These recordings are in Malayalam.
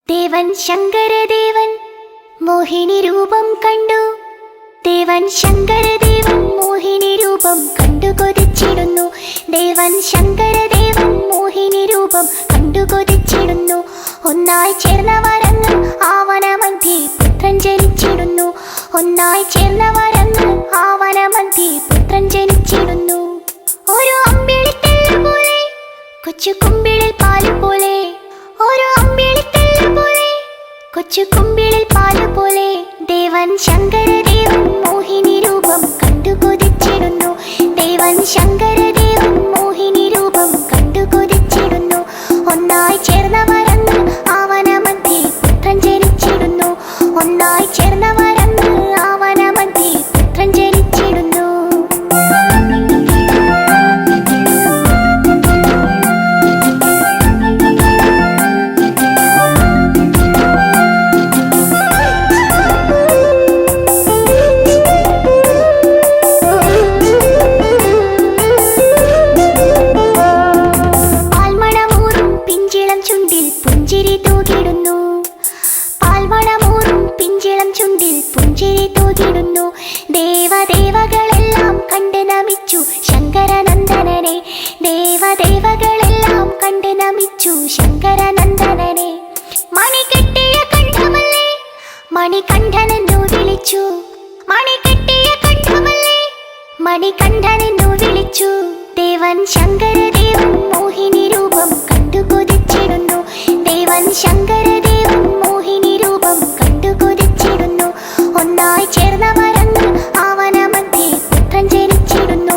ദേവൻ ശങ്കരദേവൻ മോഹിനി രൂപം കണ്ടു. ദേവൻ ശങ്കരദേവൻ മോഹിനി രൂപം കണ്ടു കൊതിച്ചിടുന്നു. ദേവൻ ശങ്കരദേവൻ മോഹിനി രൂപം കണ്ടു കൊതിച്ചിടുന്നു. ഒന്നായി ചേർന്നവരങ്ങ് ആവനമധ്യേ പുത്രൻ ജനിച്ചിടുന്നു. ഒന്നായി ചേർന്നവരങ്ങ് ആവനമധ്യേ പുത്രൻ ജനിച്ചിടുന്നു. ഒരു അമ്പിളിത്തല്ല് പോലെ കൊച്ചു കുമ്പിളിൽ പാല് പോലെ, ഒരു അമ്പിളിത്തല്ല് പോലെ കൊച്ചു കുമ്പിളിൽ പാല് പോലെ. ദേവൻ ശങ്കരദേവൻ മോഹിനി രൂപം കണ്ടു കൊതിച്ചിടുന്നു. ദേവൻ ശങ്കരദേവൻ മോഹിനി രൂപം കണ്ടു കൊതിച്ചിടുന്നു. ഒന്നായി ചേർന്നവരങ്ങ് ആവനമധ്യേ പുത്രൻ ജനിച്ചിടുന്നു. ഒന്നായി ചേർന്നവരങ്ങ് ആവനമധ്യേ പുത്രൻ ജനിച്ചിടുന്നു. ദേവദേവകളെല്ലാം കണ്ട് നമിച്ചു ശങ്കരനന്ദനനെ. ദേവദേവകളെല്ലാം കണ്ട് നമിച്ചു ശങ്കരനന്ദനനെ. മണികെട്ടിയ കണ്ഠമല്ലേ മണികണ്ഠനെന്നു വിളിച്ചു. മണികെട്ടിയ കണ്ഠമല്ലേ മണികണ്ഠനെന്നു വിളിച്ചു. ദേവൻ ശങ്കരദേവൻ മോഹിനി രൂപം കണ്ടു കൊതിച്ചിടുന്നു. ദേവൻ ശങ്കരദേവൻ മോഹിനി രൂപം കണ്ടു കൊതിച്ചിടുന്നു. ഒന്നായി ചേർന്നവരങ്ങ് ആവനമധ്യേ പുത്രൻ ജനിച്ചിടുന്നു.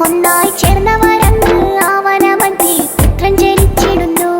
ഒന്നായി ചേർന്നവരങ്ങ് ആവനമധ്യേ പുത്രൻ ജനിച്ചിടുന്നു.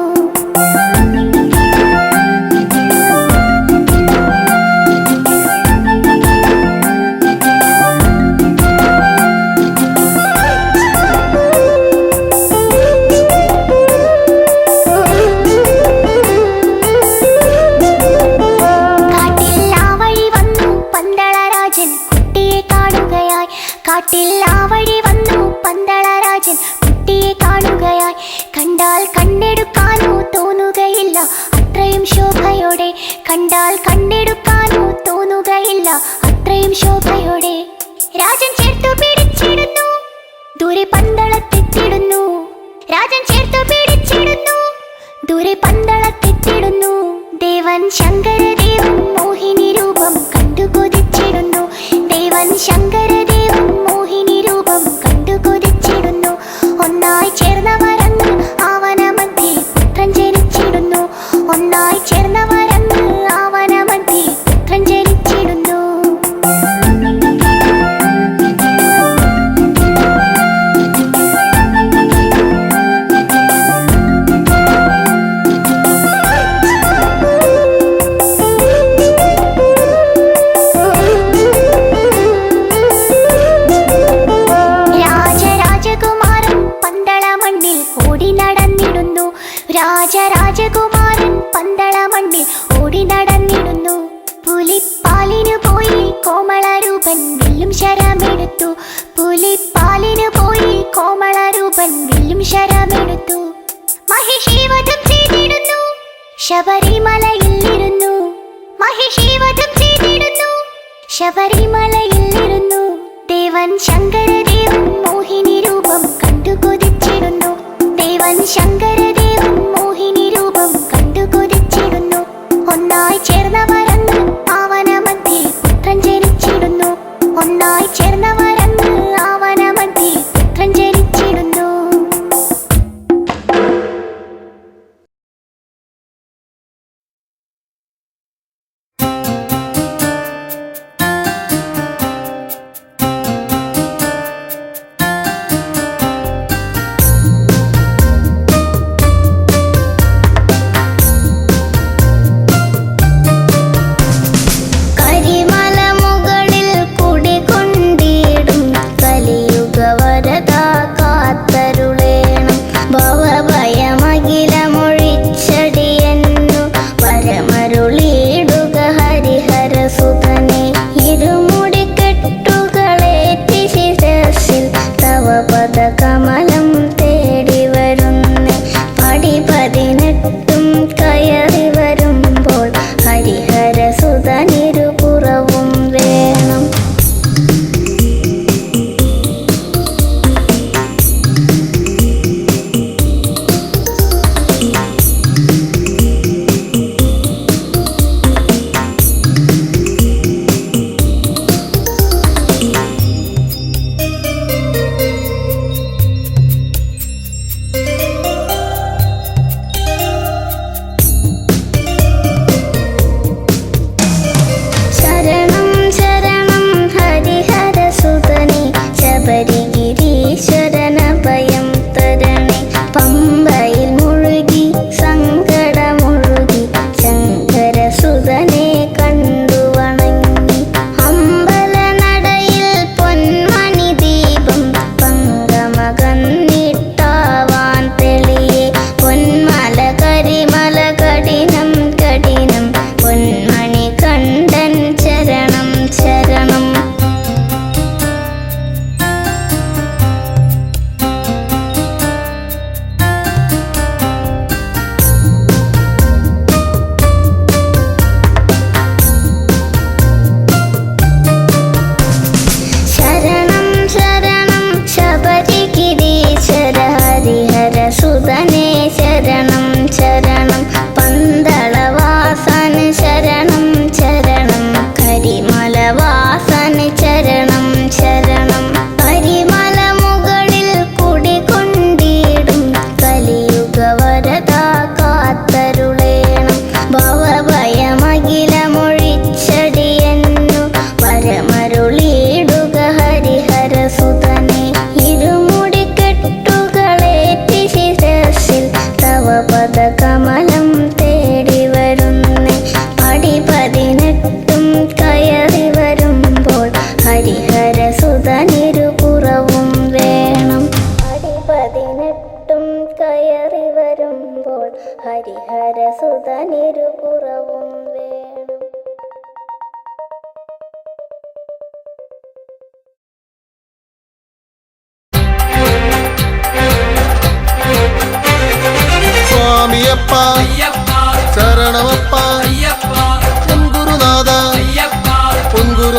കാട്ടിൽ ആ വഴി വന്നു പന്തളരാജൻ കുട്ടിയെ കാണുകയായി. കണ്ടാൽ കണ്ടെടുക്കാനോ തോന്നുകയില്ല അത്രയും ശോഭയോടെ. കണ്ടാൽ കണ്ടെടുക്കാനോ തോന്നുകയില്ല അത്രയും ശോഭയോടെ. രാജൻ ചേർത്തു പിടിച്ചിടുന്നു, ദൂരെ പന്തളത്തെത്തിടുന്നു. രാജൻ ചേർത്തു പിടിച്ചിടുന്നു, ദൂരെ പന്തളത്തെത്തിടുന്നു. ദേവൻ ശങ്കരദേവൻ മോഹിനി രൂപം കണ്ടു കൊതിച്ചിടുന്നു. ദേവൻ ശങ്കരദേവൻ മോഹിനി രൂപം കണ്ടു കൊതിച്ചിടുന്നു. ഒന്നായി ചേർന്നവരങ്ങ് ആവനമധ്യേ പുത്രൻ ജനിച്ചിടുന്നു. ഒന്നായി ചേർന്നവരങ്ങ് ആവനമധ്യേ പുത്രൻ ജനിച്ചിടുന്നു. രാജരാജകുമാരൻ പന്തളമണ്ണിൽ ഓടി നടന്നിടുന്നു. പുലിപ്പാലിനു പോയി കോമളരൂപൻ വില്ലും ശരമെടുത്തു. പുലിപ്പാലിനു പോയി കോമളരൂപൻ വില്ലും ശരമെടുത്തു. മഹിഷീവധം ചെയ്തിടുന്നു, ശബരിമലയിലിരുന്നു. മഹിഷീവധം ചെയ്തിടുന്നു, ശബരിമലയിലിരുന്നു. ദേവൻ ശങ്കരദേവൻ മോഹിനി രൂപം കണ്ടു കൊതിച്ചിടുന്നു. ദേവൻ ശങ്കരദേവൻ മോഹിനി രൂപം കണ്ടു കൊതിച്ചിടുന്നു. ഒന്നായി ചേർന്നവരങ്ങ് ആവനമധ്യേ പുത്രൻ ജനിച്ചിടുന്നു. ഒന്നായി ചേർന്നവരങ്ങ് ആവനമധ്യേ പുത്രൻ ജനിച്ചിടുന്നു.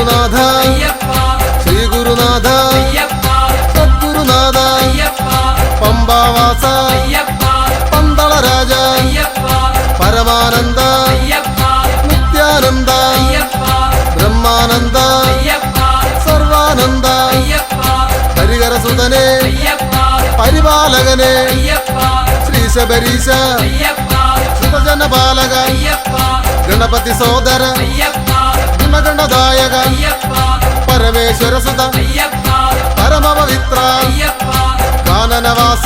ഗുരുനാഥ ശ്രീ ഗുരുനാഥ സദ്ഗുരുനാഥ പമ്പാവാസ പന്തളരാജ പരമാനന്ദ നിത്യാനന്ദ ബ്രഹ്മാനന്ദ സർവാനന്ദ ഹരിഹരസുതനെ പരിപാലകനെ ശ്രീ ശബരീശ സുതജനപാലക ഗണപതി സോദര ഗുണഗണദായക പരമേശ്വര സുത പരമപവിത്ര കാനനവാസ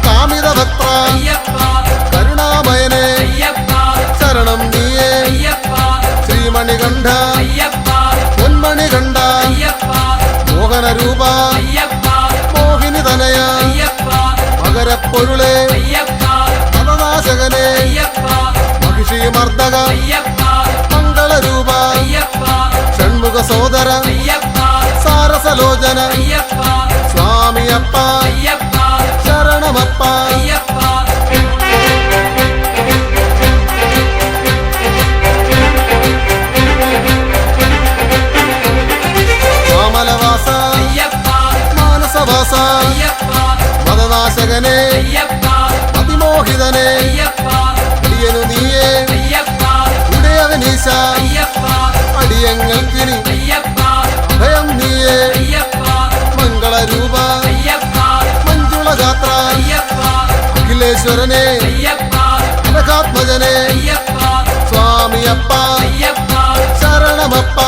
കാമിതഭക്ത കരുണാമയനെ ശരണം നീയേ ശ്രീമണികണ്ഠ പൊന്മണികണ്ഠ മോഹനരൂപ മോഹിനി തനയ മകരപ്പൊരുളെ മതനാശകനെ മഹിഷി മർദ്ദക മംഗളരൂപ ഷൺമുഖ സോദര സാരസലോചന സ്വാമിയപ്പ ശരണമപ്പ മാമലവാസ മാനസവാസ മതനാശകനെ അതിമോഹിതനെ അടിയനു നീയേ ഉടയവനീശ അടിയങ്ങൾക്കിനി അഭയം നീയേ മംഗളരൂപ മഞ്ജുളഗാത്ര അഖിലേശ്വരനെ അനഘാത്മജനെ സ്വാമിയപ്പ ശരണമപ്പ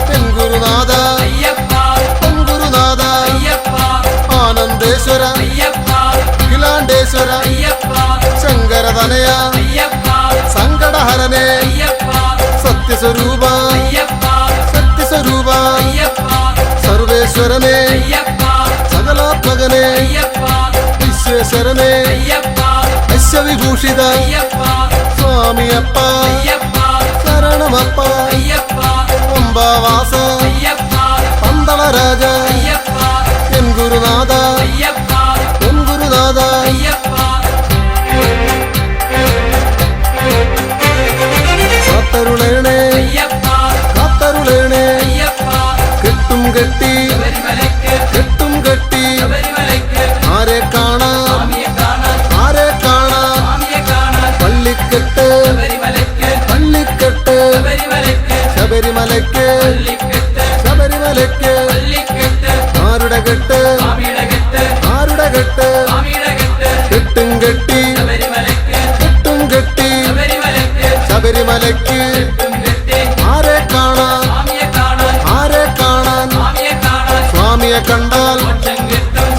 തെങ്കുരുനാഥ പൊങ്കുരുനാഥ ആനന്ദേശ്വര അഖിലാണ്ടേശ്വര ശങ്കരതനയ സങ്കടഹരനെ സത്യസ്വരൂപ സത്യസ്വരൂപ സർവേശ്വരനെ സകലാത്മകനെ വിശ്വേശ്വരനെ അശ്വവിഭൂഷിത സ്വാമിയപ്പ ശരണമപ്പ പമ്പാവാസ പന്തളരാജ എൻ ഗുരുനാഥ എൻ ഗുരുനാഥ കാത്തരുളേണേ കാത്തരുളേണേ കെട്ടും കെട്ടി കെട്ടും കെട്ടി ആരെ കാണാം ആരെ കാണാം പള്ളിക്കെട്ട് പള്ളിക്കെട്ട് ശബരിമലയ്ക്ക് ശബരിമലയ്ക്ക് ആരുടെ കെട്ട് ആരുടെ കെട്ട് കെട്ടും കെട്ടി കെട്ടും കെട്ടി ശബരിമലയ്ക്ക് ആരെ കാണാൻ ആരെ കാണാൻ സ്വാമിയെ കണ്ടാൽ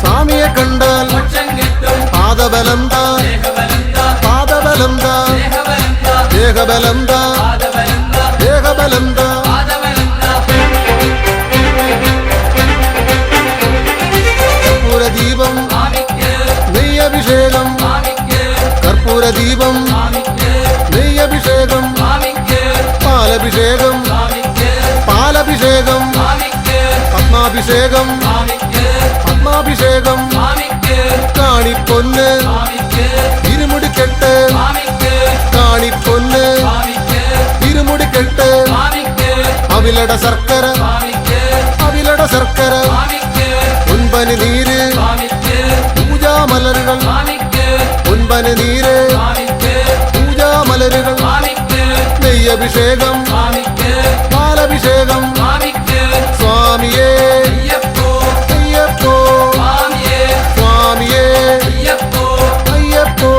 സ്വാമിയെ കണ്ടാൽ പാദബലം താ പാദബലം താ ദേഹബലം താ ദേഹബലം താ കർപ്പൂരദീപം നെയ്യഭിഷേകം കർപ്പൂരദീപം നെയ്യഭിഷേകം പാലഭിഷേകം പാലഭിഷേകം പത്മാഭിഷേകം പത്മാഭിഷേകം കാണിപ്പൊന്ന് ഇരുമുടിക്കെട്ട് കാണിപ്പൊന്ന് ഇരുമുടിക്കെട്ട് അവിലട ശർക്കര അവിലട ശർക്കര പൊൻപനി നീര് പൂജാമലരുകൾ പൊൻപനി നീര് പൂജാമലരുകൾ നെയ്യഭിഷേകം പാലഭിഷേകം സ്വാമിയേ അയ്യപ്പോ സ്വാമിയേ അയ്യപ്പോ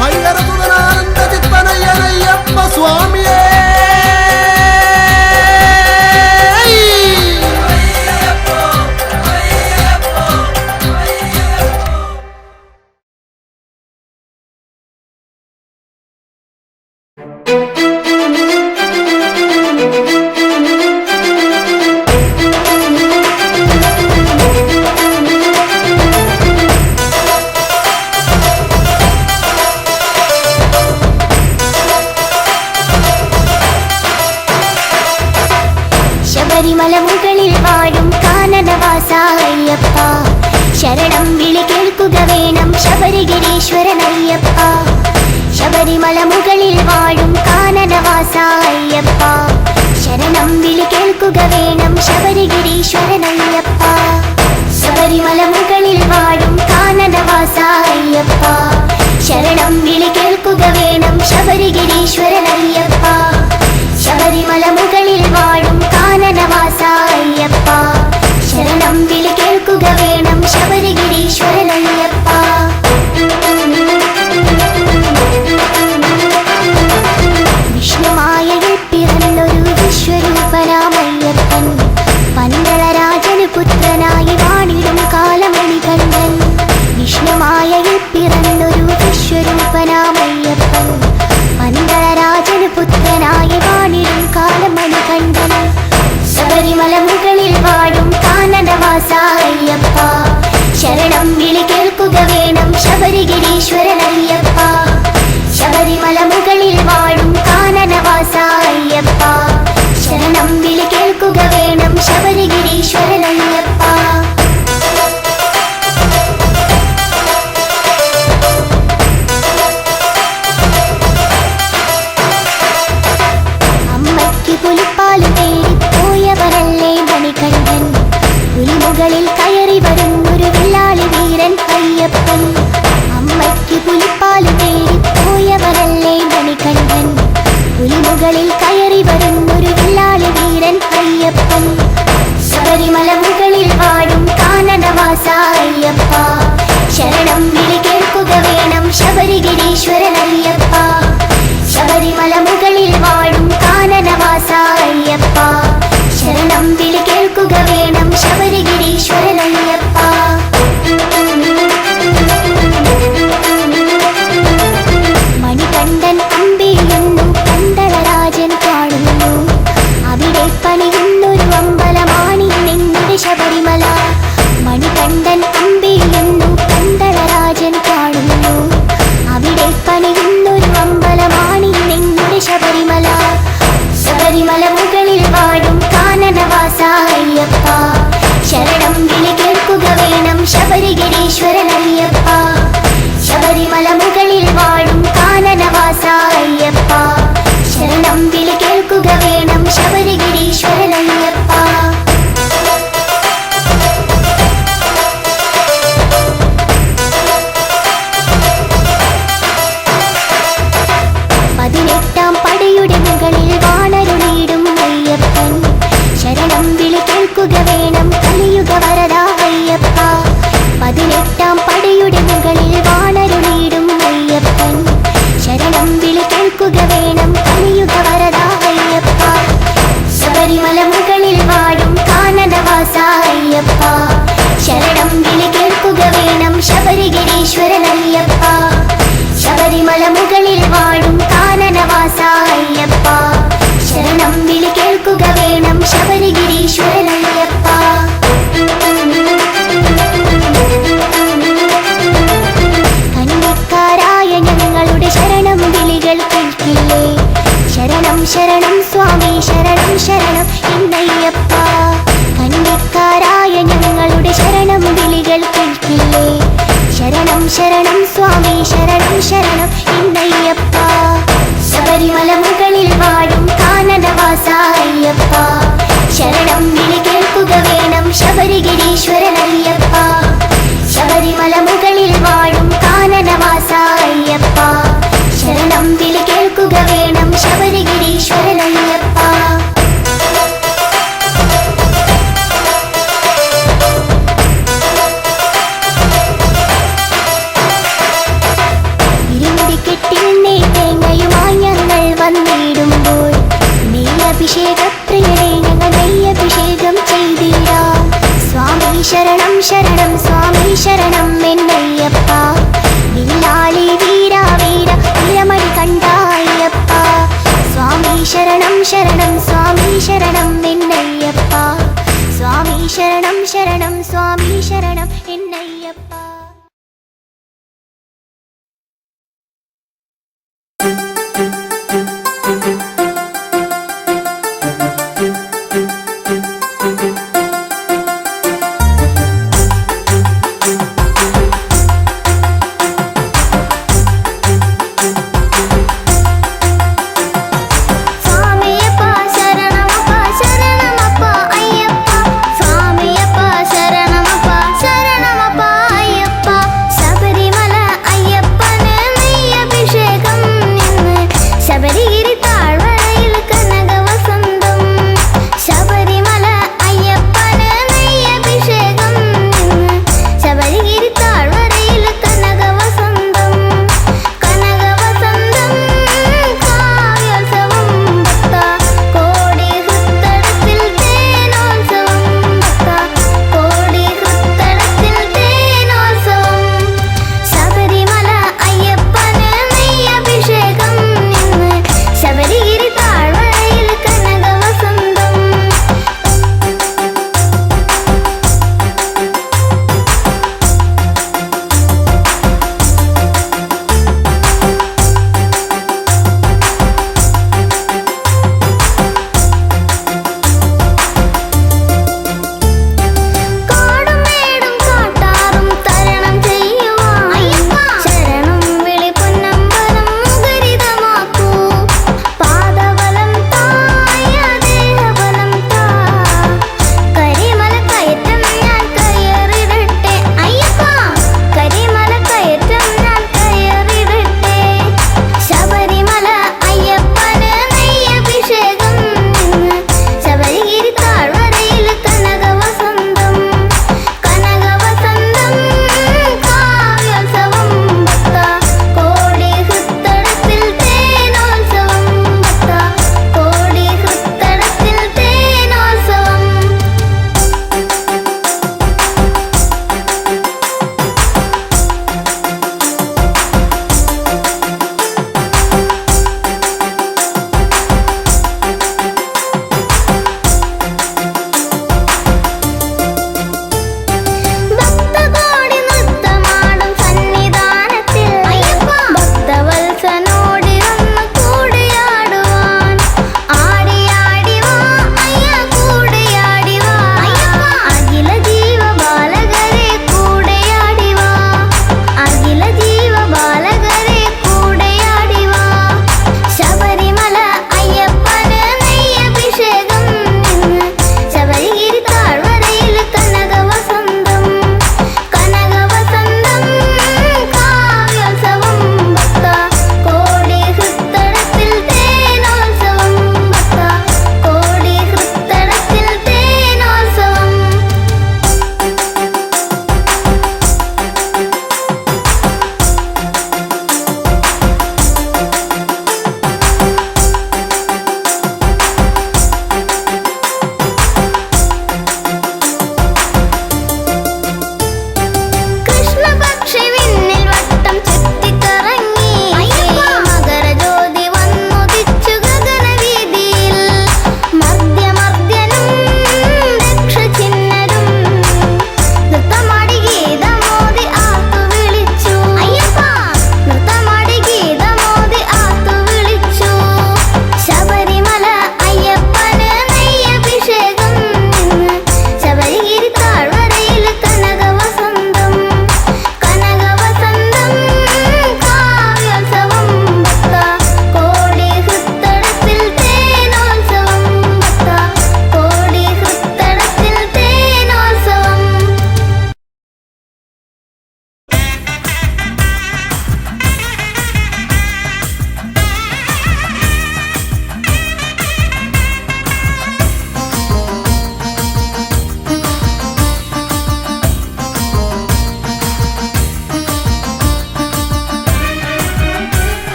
ഹരിഹരസുതനാനന്ദ ചിത്തനയ്യനയ്യപ്പ സ്വാമിയേ ശബരിമല മുകളിൽ വാഴും കാനനവാസ അയ്യപ്പ ശരണം വിളി കേൾക്കുക വേണം ശബരിഗിരീശ്വരനയ്യപ്പ ശബരിമല മുകളിൽ വാഴും കാനനവാസ അയ്യപ്പ ശരണം വിളി കേൾക്കുക വേണം ശബരിഗിരീശ്വരനയ്യപ്പ ശബരിമല മുകളിൽ വാഴും കാനനവാസ അയ്യപ്പ ശരണം വിളി കേൾക്കുക വേണം ശബരിഗിരീശ്വരനയ്യപ്പ ശബരിമല മുകളിൽ വാഴും കാനനവാസ അയ്യപ്പ ശരണം വിളി കേൾക്കുക വേണം ശബരിഗിരീശ്വരനയ്യപ്പ വിഷ്ണുമായയിൽ പിറന്നൊരു വിശ്വരൂപനാമയ്യപ്പൻ പന്തളരാജന് പുത്രനായി വാണിടും കാലമണികണ്ഠൻ വിഷ്ണുമായയിൽ പിറന്നൊരു വിശ്വരൂപനാമയ്യപ്പൻ പന്തളരാജന് പുത്രനായി വാണിടും കാലമണികണ്ഠൻ ശബരിമല മുകളിൽ വാഴും കാനനവാസ അയ്യപ്പ ശരണം വിളി കേൾക്കുക വേണം ശബരിഗിരീശ്വരനയ്യപ്പ ശബരിമല മുകളിൽ വാഴും കാനനവാസ അയ്യപ്പ ശരണം വിളി കേൾക്കുക വേണം ശബരിഗിരീശ്വരനയ്യപ്പ അമ്മയ്ക്ക് പുലിപ്പാല് തേടി പോയവരല്ലേ മണികണ്ഠൻ പുലിമുകളിൽ കയറി വരുന്നൊരു വില്ലാളി വീരൻ അയ്യപ്പൻ അമ്മയ്ക്ക് പുലിപ്പാല് തേടി പോയവരല്ലേ മണികണ്ഠൻ പുലിമുകളിൽ കയറി വരുന്നൊരു വില്ലാളി വീരൻ അയ്യപ്പൻ ശബരിമല മുകളിൽ വാഴും കാനനവാസ അയ്യപ്പ ശരണം വിളി കേൾക്കുക വേണം ശബരിഗിരീശ്വരനയ്യപ്പ ശബരിമല മുകളിൽ വാഴും കാനനവാസ അയ്യപ്പ ശരണം വിളി കേൾക്കുക വേണം ശബരിഗിരീശ്വരനയ്യപ്പ മണികണ്ഠൻ അമ്പിളിയുന്നു പന്തളരാജൻ കാണുന്നു അവിടെ പണിയുന്നൊരു അമ്പലമാണി നിങ്ങളുടെ ശബരിമല മണികണ്ഠൻ അമ്പിളിയുന്നു പന്തളരാജൻ കാണുന്നു അവിടെ പണിയുന്നൊരു അമ്പലമാണി നിങ്ങളുടെ ശബരിമല ശബരിമല മുകളിൽ വാഴും കാനനവാസ അയ്യപ്പ ശരണം വിളി കേൾക്കുക വേണം ശബരിഗിരീശ്വരനയ്യപ്പ ശബരിമല മുകളിൽ വാഴും കാനനവാസ അയ്യപ്പ ശരണം വിളി കേൾക്കുക വേണം ശബരിഗിരീശ്വരനയ്യപ്പ പതിനെട്ടാം പടയുടെ മുകളിൽ വാണരുളിയിടും അയ്യപ്പൻ ശരണം വിളി കേൾക്കുക വേണം കലിയുഗ വരദ അയ്യപ്പ പതിനെട്ടാം പടയുടെ മുകളിൽ വാണരുളിയിടും അയ്യപ്പൻ ശരണം വിളി കേൾക്കുക വേണം കലിയുഗ വരദ അയ്യപ്പ ശബരിമല മുകളിൽ വാഴും കാനനവാസ അയ്യപ്പ ശരണം വിളി കേൾക്കുക വേണം ശബരിഗിരീശ്വരനയ്യപ്പ ശബരിമല മുകളിൽ വാഴും കാനനവാസ അയ്യപ്പ ശരണം വിളി കേൾക്കുക വേണം ശബരിഗിരീശ്വരനയ്യപ്പ കന്നിക്കാരായ ഞങ്ങളുടെ ശരണം വിളികൾ കേൾക്കില്ലേ ശരണം ശരണം സ്വാമി ശരണം ശരണം എന്നയ്യപ്പ കന്നിക്കാരായ ഞങ്ങളുടെ ശരണം വിളികൾ കേൾക്കില്ലേ ശരണം ശരണം സ്വാമി ശരണം ശരണം എന്നയ്യപ്പ ശബരിമല മുകളിൽ വാഴും കാനനവാസ അയ്യപ്പ ശരണം വിളി കേൾക്കുക വേണം ശബരിഗിരീശ്വരനയ്യപ്പ ശബരിമല മുകളിൽ വാഴും കാനനവാസ അയ്യപ്പ ശരണം വിളി കേൾക്കുക വേണം ശബരിഗിരീശ്വരനയ്യപ്പ ഇരുമുടിക്കെട്ടിൽ നെയ്തേങ്ങയുമായി ഞങ്ങൾ വന്നിടുമ്പോൾ നെയ്യഭിഷേകപ്രിയരെ ഞങ്ങൾ നെയ്യഭിഷേകം ചെയ്തിടാം സ്വാമി ശരണം ശരണം സ്വാമി ശരണം എന്നയ്യപ്പ വില്ലാളി വീര വീര വീരമണി കണ്ട അയ്യപ്പ സ്വാമി ശരണം ശരണം സ്വാമി ശരണം എന്നയ്യപ്പ സ്വാമി ശരണം ശരണം സ്വാമി ശരണം എന്നയ്യപ്പ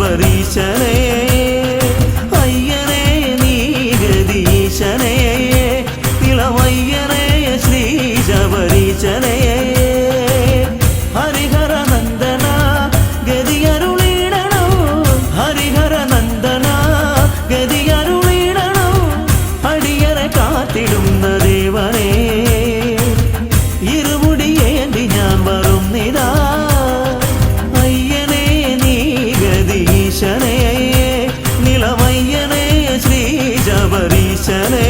ശബരീശനേ അയ്യനേ നീ ഗദീശനേ തിളമയ്യനേ ശ്രീ ശബരീശനേ ഹരിഹര നന്ദന ഗതിയരുളിടണോ ഹരിഹര നന്ദന ഗതിയരുളിടണോ അടിയറെ കാത്തിടുന്ന ദേവനേ ഇരുമുടിയേന്തി ഞാൻ വരുന്നിതാ അയ്യനേ നീ ഗദീശനേ നിലമയ്യനേ ശ്രീ ശബരീശനേ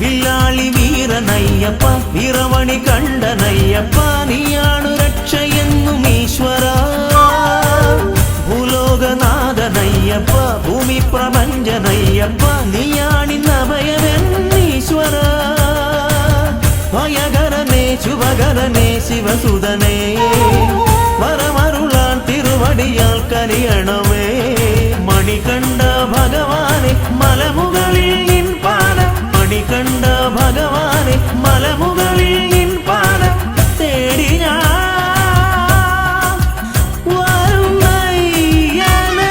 വില്ലാളി വീരനയ്യപ്പ വീരമണി കണ്ടനയ്യപ്പ നീയാണു രക്ഷയെന്നും ഈശ്വര ഭൂലോകനാഥനയ്യപ്പ ഭൂമി പ്രപഞ്ചനയ്യപ്പ നീയാണിന്നഭയമെന്നീശ്വര ഭയകരനേ ശുഭകരനേ ശിവസുതനേ വരമരുളാൻ തിരുവടിയാൽ കനിയണമേ മണികണ്ഠ ഭഗവാനെ മലമുകളിൽ നിൻ പാദം മണികണ്ഠ ഭഗവാനെ മലമുകളിൽ നിൻ പാദം തേടി ഞാൻ വരുന്നയ്യനേ.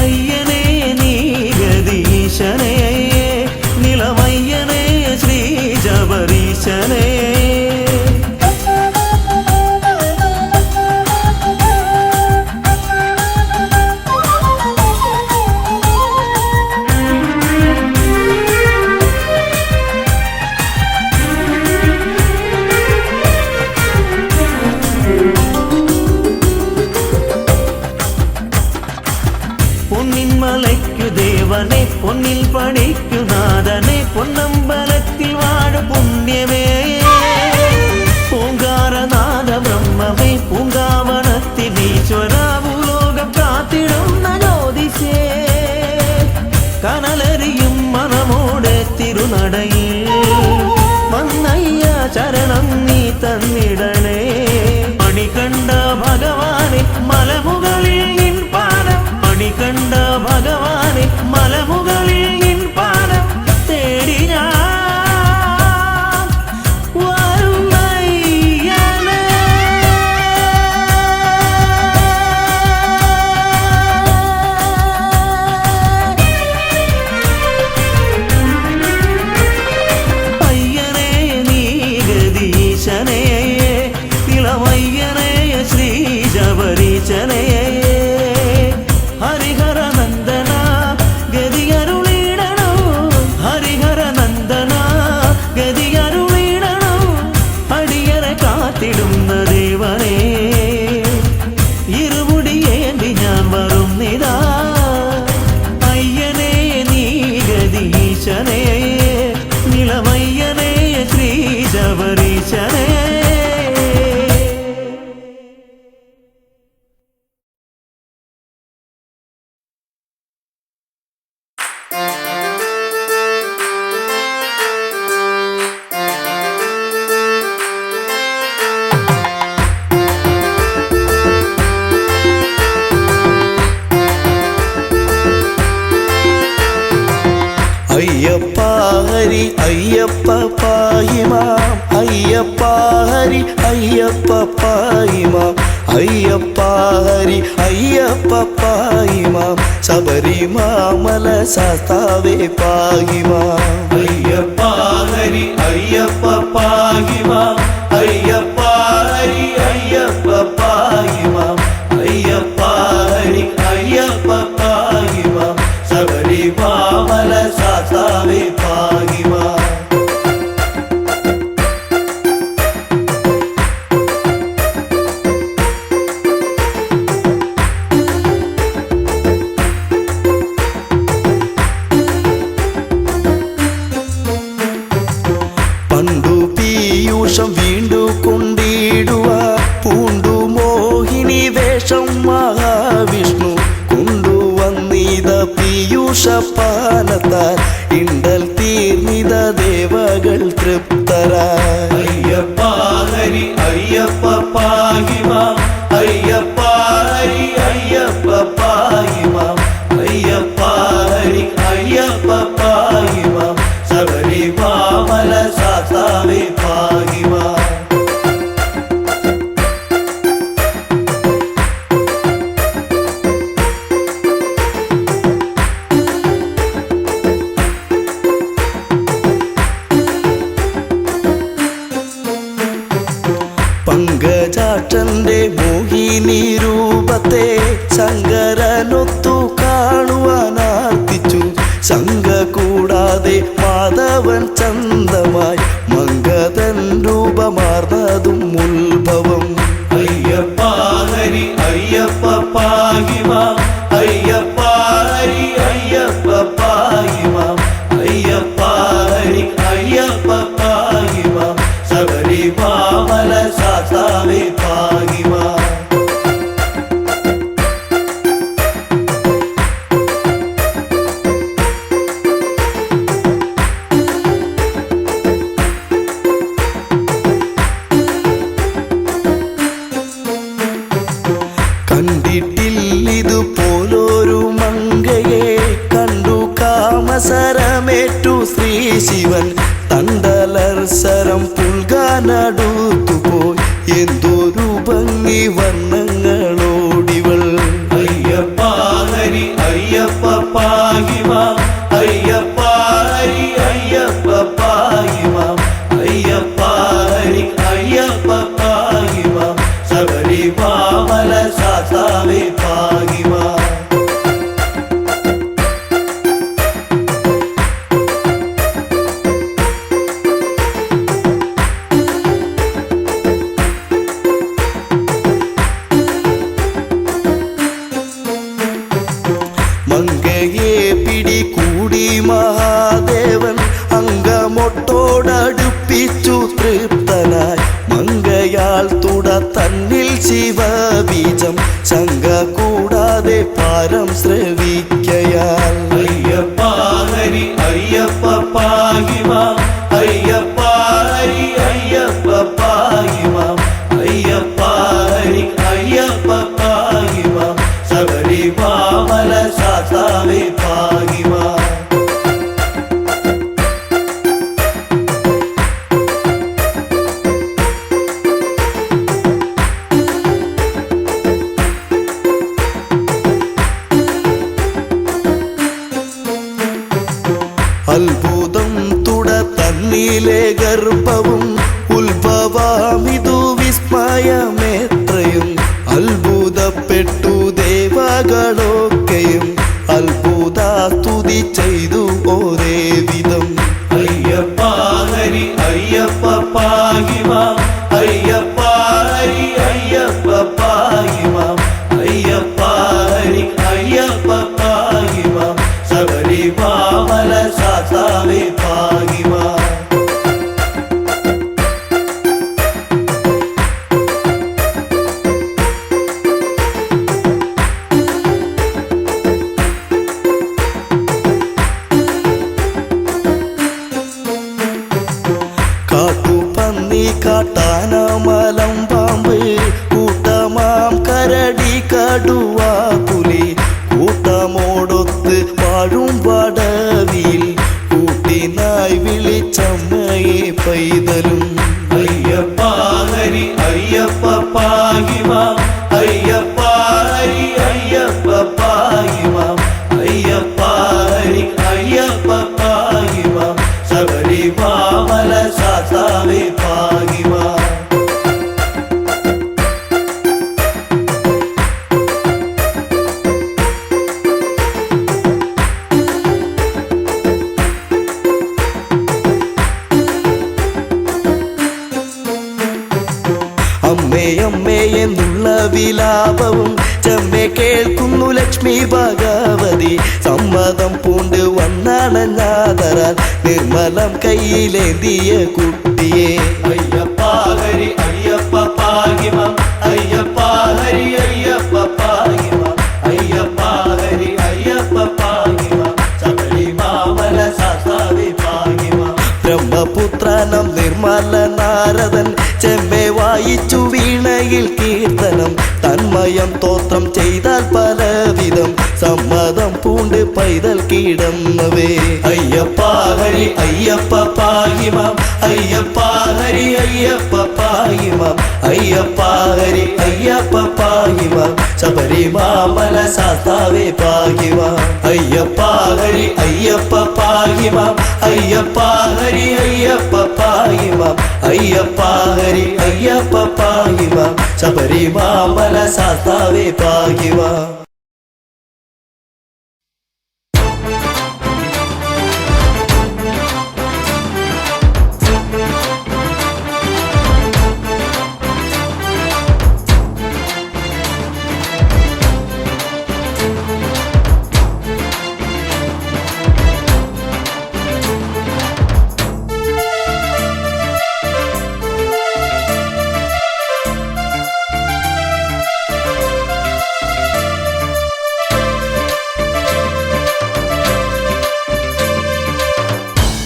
അയ്യനേ നീ ഗദീശനേ നിലമയ്യനേ ശ്രീ ശബരീശനേ പൊന്നിൻ മലയ്ക്കു ദേവനെ പൊന്നിൽ പണിക്കു നാഥനെ പൊന്നമ്പലത്തിൽ വാഴ പുണ്യമേ പൂങ്കാരനാഥ ബ്രഹ്മമേ പൂങ്കാവനത്തിൽ ഈശ്വര ഭൂലോകം കാത്തിടുന്ന ജ്യോതിഷേ കനലരിയും മനമോടെ തിരുനടയിൽ വന്നയ്യ ശരണം നീ തന്നിടണേ മണികണ്ഠ ഭഗവാനെ മലമുകളിൽ നിൻ പാദം മണികണ്ഠ ഭഗവാനെ മലമുകളിൽ നിൻ പാദം തേടി ഞാൻ വരുന്നയ്യനേ. അയ്യനേ നീ ഗദീശനേ തിളമയ്യനേ ശ്രീ ശബരീശനേ ഹരിഹര നന്ദന ഗതിയരുളിടണോ ഹരിഹര നന്ദന ഗതിയരുളിടണോ അടിയറെ കാത്തിടുന്ന ദേവനേ ഇരുമുടിയേന്തി ഞാൻ വരുന്നിതാ അയ്യനേ നീ ഗദീശനേ നിലമയ്യനേ ശ്രീ ശബരീശനേ. അയ്യപ്പ ഹരി അയ്യപ്പ പാഹിമാം അയ്യപ്പ ഹരി അയ്യപ്പ പാഹിമാം അയ്യപ്പ ഹരി അയ്യപ്പ പാഹിമാം ശബരിമാമല ശാസ്താവേ പാഹിമാം അയ്യപ്പ ഹരി അയ്യപ്പ പാഹിമാം അയ്യപ്പ ഹരി അയ്യപ്പ പാഹിമാം അയ്യപ്പ ഹരി അയ്യപ്പ പാഹിമാം ശബരിമാമല ശാസ്താവേ പാഹിമാം. പണ്ടു പീയൂഷം വീണ്ടു ശേഷം മഹാവിഷ്ണു കൊണ്ടുവന്നിത പീയൂഷപാനത്താൽ ഇണ്ടൽ തീർന്നിത ദേവകൾ തൃപ്തരായി. അയ്യപ്പ ഹരി അയ്യപ്പ പാഹിമാം, അയ്യപ്പ ഹരി അയ്യപ്പ പാഹിമാം, അയ്യപ്പ ഹരി അയ്യപ്പ പാഹിമാം, ശബരിമല സാസാവേ പാഹിമാം. പങ്കജാക്ഷന്റെ മോഹിനി രൂപത്തെ ശങ്കരനൊത്തു കാണുവാനാർത്തിച്ചു. ശങ്ക കൂടാതെ മാധവൻ ചന്തമായി മംഗതൻ രൂപമാർന്നതും ഉത്ഭവം. അയ്യപ്പ ഹരി അയ്യപ്പ പാഹിമാം, അയ്യപ്പ ഹരി അയ്യപ്പ പാഹിമാം, അയ്യപ്പ ഹരി അയ്യപ്പ പാഹിമാം, ശബരിമല സാസാവേ പാഹിമാം. കണ്ടിട്ടില്ലിതുപോലൊരു മങ്കയെ കണ്ടു കാമസരമേറ്റു ശ്രീ ശിവൻ. തണ്ടലർസരം പുൽകാനടുത്തുപോയി എന്തൊരു ഭംഗി വർണ്ണങ്ങളോടിവൾ. അയ്യപ്പ ഹരി അയ്യപ്പ പാഹിമാം, അയ്യപ്പ ഹരി അയ്യപ്പ പാഹിമാം, അയ്യപ്പ ഹരി അയ്യപ്പ പാഹിമാം, ശബരിമല സാസാവേ പാഹിമാം. മങ്കയെ പിടികൂടി മഹാദേവൻ അങ്കമൊട്ടോടടുപ്പിച്ചു തൃപ്തനായി. മങ്കയാൽ തുട തന്നിൽ ശിവബീജം ശങ്ക കൂടാതെ പാരം ശ്രവിക്കയാൽ. അയ്യപ്പ ഹരി അയ്യപ്പ പാഹിമാം, അയ്യപ്പ ഹരി അയ്യപ്പ പാഹിമാം, അയ്യപ്പ ഹരി അയ്യപ്പ പാഹിമാം, ശബരിമല സാസാവേ പാഹിമാം. അത്ഭുതം തുട തന്നിലെ ഗർഭവും ഉത്ഭവമിതു വിസ്മയമേത്രയും. അത്ഭുതപ്പെട്ടു ദേവകളൊക്കെയും അത്ഭുത സ്തുതി ചെയ്തു ഒരേ വിധം. അയ്യപ്പ ഹരി അയ്യപ്പ പാഹിമാം, അയ്യപ്പ ഹരി അയ്യപ്പ പാഹിമാം, അയ്യപ്പ ഹരി അയ്യപ്പ പാഹിമാം, ശബരിമല സാസാവേ പാഹിമാം. കാട്ടുപന്നി കാട്ടാന മലം പാമ്പ് കൂട്ടമാം കരടി കടുവ പുലി കൂട്ടമോടൊത്ത് വാഴും വടവിൽ കൂട്ടിനായി വിളിച്ചമ്മയെ പൈതലും. അയ്യപ്പ ഹരി അയ്യപ്പ പാഹിമാം, അയ്യപ്പ ഹരി അയ്യപ്പ പാഹിമാം, അയ്യപ്പ ഹരി അയ്യപ്പ പാഹിമാം, ശബരിമല സാസാവേ പാഹിമാം. അമ്മേ അമ്മേ എന്നുള്ള വിലാപവും ചെമ്മെ കേൾക്കുന്നു ലക്ഷ്മി ഭഗവതി. സമ്മതം പൂണ്ട് വന്നണഞ്ഞാതരാൽ നിർമ്മലം കയ്യിലേന്തിയ കുട്ടിയെ. അയ്യപ്പ ഹരി അയ്യപ്പ പാഹിമാം, അയ്യപ്പ ഹരി അയ്യപ്പ സ്തോത്രം ചെയ്താൽ പലവിധം സമ്മതം പൂണ്ട് പൈതൽ കിടന്നവേ അയ്യപ്പ ഹരി അയ്യപ്പ പാഹിമാം അയ്യപ്പ ഹരി അയ്യപ്പ പാഹിമാം അയ്യപ്പ ഹരി അയ്യപ്പ പാഹിമാം ശബരിമാമല ശാസ്താവേ പാഹിമാം അയ്യപ്പ ഹരി അയ്യപ്പ പാഹിമാം അയ്യപ്പ ഹരി അയ്യപ്പ പാഹിമാം അയ്യപ്പ ഹരി അയ്യപ്പ പാഹിമാം ശബരിമാമല ശാസ്താവേ പാഹിമാം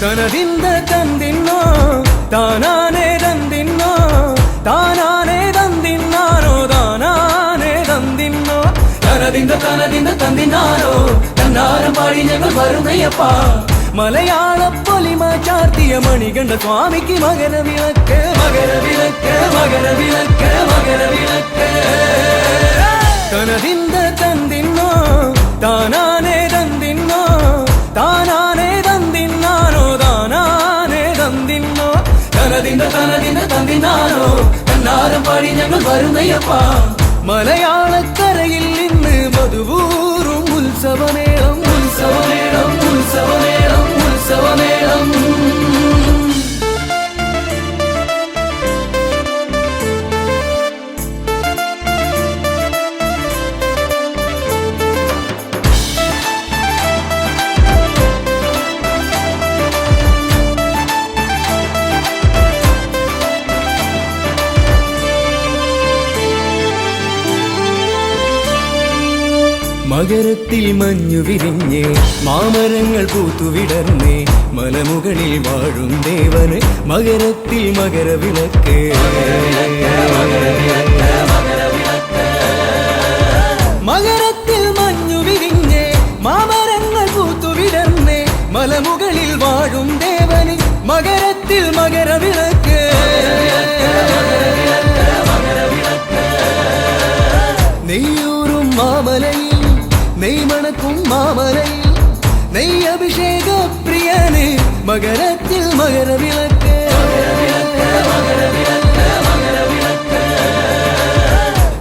തനതിന്ദ തന്തിന്നോ താനാനേ തന്തിന്നോ താനാനേ തന്തിന്നാനോ താനാനേ തന്തിന്നോ തനതിന്ദ തന്തിന്നാനോ തന്നാരം പാടി ഞങ്ങൾ വരുന്നയ്യപ്പ മലയാള പൊലിമ ചാർത്തിയ മണികണ്ഠ സ്വാമിക്ക് മകരവിളക്ക് മകരവിളക്ക് മകരവിളക്ക് മകരവിളക്ക് തനതിന്ദ തന്തിന്നോ താനാനേ തന്തിന്നോ താനാനേ തന്തിന്നാനോ താനാനേ തന്തിന്നോ തനതിന്ദ തന്തിന്നാനോ തന്നാരം പാടി ഞങ്ങൾ വരുന്നയ്യപ്പ മലയാളക്കരയിൽ ഇന്ന് മധുവൂറും ഉത്സവമേളം ഉത്സവമേളം ഉത്സവമേളം ഉത്സവമേളം മകരത്തിൽ മഞ്ഞു വിരിഞ്ഞ് മാമരങ്ങൾ പൂത്തുവിടർന്ന് മലമുകളിൽ വാഴും ദേവന് മകരത്തിൽ മകരവിളക്ക് മകരത്തിൽ മഞ്ഞു വിരിഞ്ഞ് മാമരങ്ങൾ പൂത്തുവിടർന്ന് മലമുകളിൽ വാഴും ദേവന് മകരത്തിൽ മകരവിളക്ക് നെയ്യൂറും മാമലയിൽ നെയ്മണക്കും മാമലയിൽ നെയ്യ് അഭിഷേക പ്രിയന് മകരത്തിൽ മകരവിളക്ക്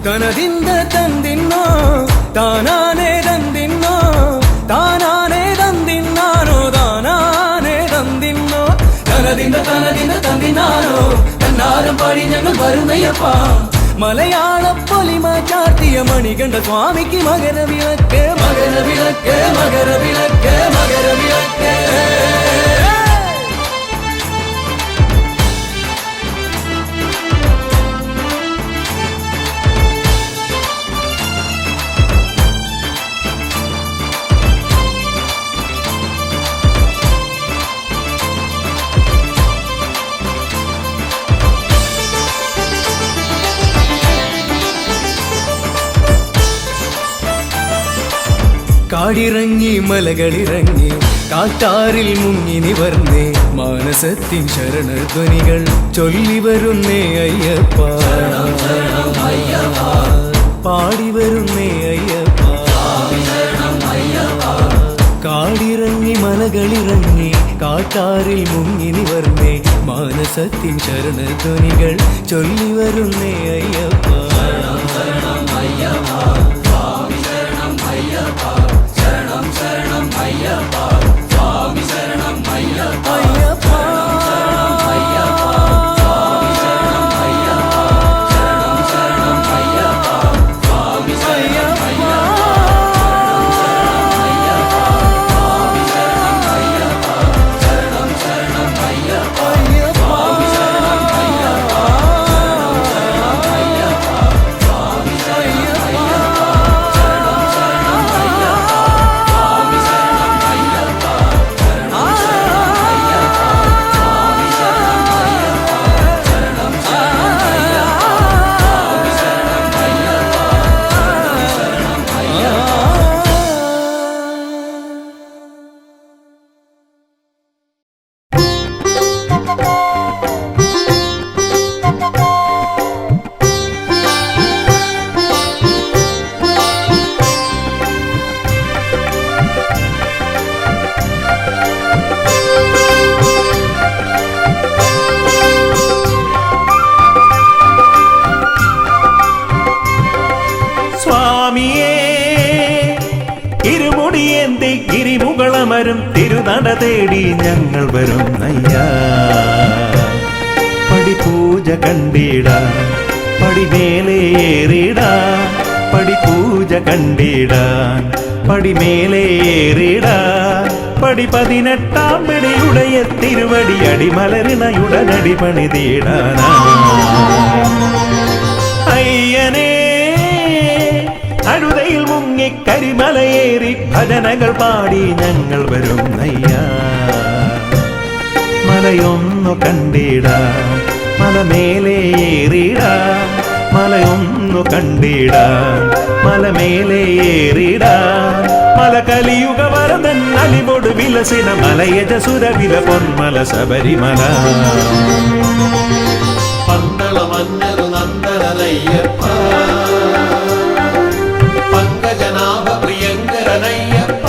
തനതിന്ദ തന്തിന്നോ താനാനേ തന്തിന്നോ താനാനേ തന്തിന്നാനോ താനാനേ തന്തിന്നോ തനതിന്ദ തന്തിന്നാനോ തന്നാരം പാടി ഞങ്ങൾ വരുന്നയ്യപ്പ മലയാള പൊലിമ ചാർത്തിയ മണികണ്ഠ സ്വാമിക്ക് മകരവിളക്ക് മകരവിളക്ക് മകരവിളക്ക് മകരവിളക്ക് കാടിറങ്ങി മലകളിറങ്ങി കാട്ടാറിൽ മുങ്ങി നിവർന്നേ മാനസത്തിൻ ശരണധ്വനികൾ ചൊല്ലി വരുന്നേ അയ്യപ്പ പാടി വരുന്നേ അയ്യപ്പ കാടിറങ്ങി മലകളിറങ്ങി കാട്ടാറിൽ മുങ്ങി നിവർന്നേ മാനസത്തിൻ ശരണധ്വനികൾ ചൊല്ലി വരുന്നേ അയ്യപ്പ സ്വാമിയേ ഇരുമുടിയേന്തി ഗിരിമുകളമരും തിരുനട തേടി ഞങ്ങൾ വരുന്നയ്യാ പടിപൂജ കണ്ടിടാ പടിമേലേറിടാ പടിപൂജ കണ്ടിടാൻ പടിമേലേറിടാ പടി 18 പടിയുടയ തിരുവടി അടിമലരിണയുടനടി പണിതീടാനാ അയ്യനേ അഴുതയിൽ മുങ്ങി കരിമലയേറി ഭജനകൾ പാടി ഞങ്ങൾ വരുന്നയ്യാ മലയൊന്നു കണ്ടിടാ മലമേലേറിടാ മലയൊന്നു കണ്ടിടാ മലമേലേറിടാ മല കലിയുഗ വരദൻ അലിവോട് വിലസിന മലയജസുര വില പൊന്മല ശബരിമല പന്തള മന്നരു നന്ദനയ്യപ്പ പങ്കജനാഭ പ്രിയങ്കരനയ്യപ്പ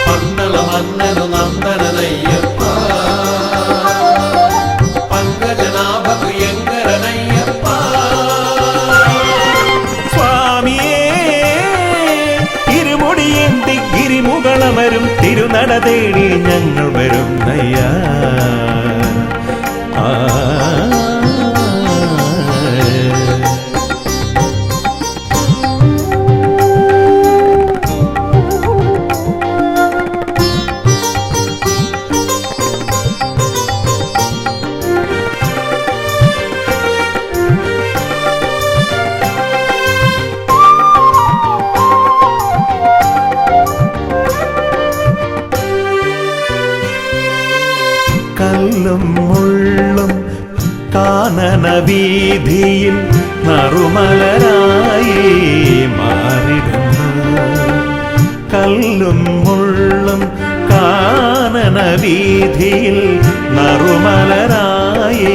പന്തള മന്നരു നന്ദനയ്യപ്പ പങ്കജനാഭ പ്രിയങ്കരനയ്യപ്പ സ്വാമിയേ ഇരുമുടിയേന്തി ഗിരിമുകളമരും തിരുനട തേടി ഞങ്ങൾ വരുന്നയ്യാ കല്ലും മുള്ളും കാനന വീതിയിൽ നറുമലരായി മാറിടുന്നു കല്ലും മുള്ളും കാനന വീതിയിൽ നറുമലരായി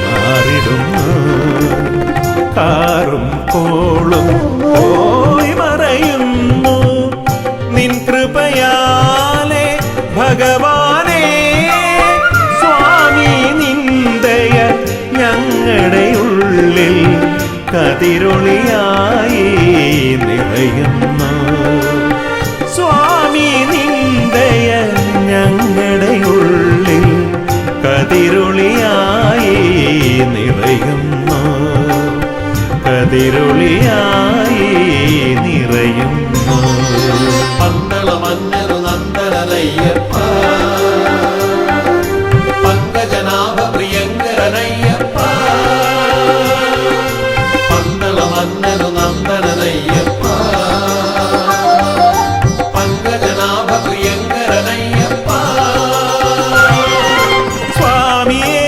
മാറിടുന്നു കാറും കോളും പോയി മറയുന്നു നിൻ കൃപയാലെ ഭഗവാനേ ഞങ്ങളുടെ ഉള്ളിൽ കതിരൊളിയായി നിറയുന്നു സ്വാമി നിന്ദയ ഞങ്ങളുടെ ഉള്ളിൽ കതിരൊളിയായി നിറയുന്നു കതിരൊളിയായി നിറയുന്നു പന്തള മന്നരു നന്ദനയ്യപ്പ പങ്കജനാഭ പ്രിയങ്കരനയ്യപ്പ പന്തള മന്നരു നന്ദനയ്യപ്പ പങ്കജനാഭ പ്രിയങ്കരനയ്യപ്പ സ്വാമിയേ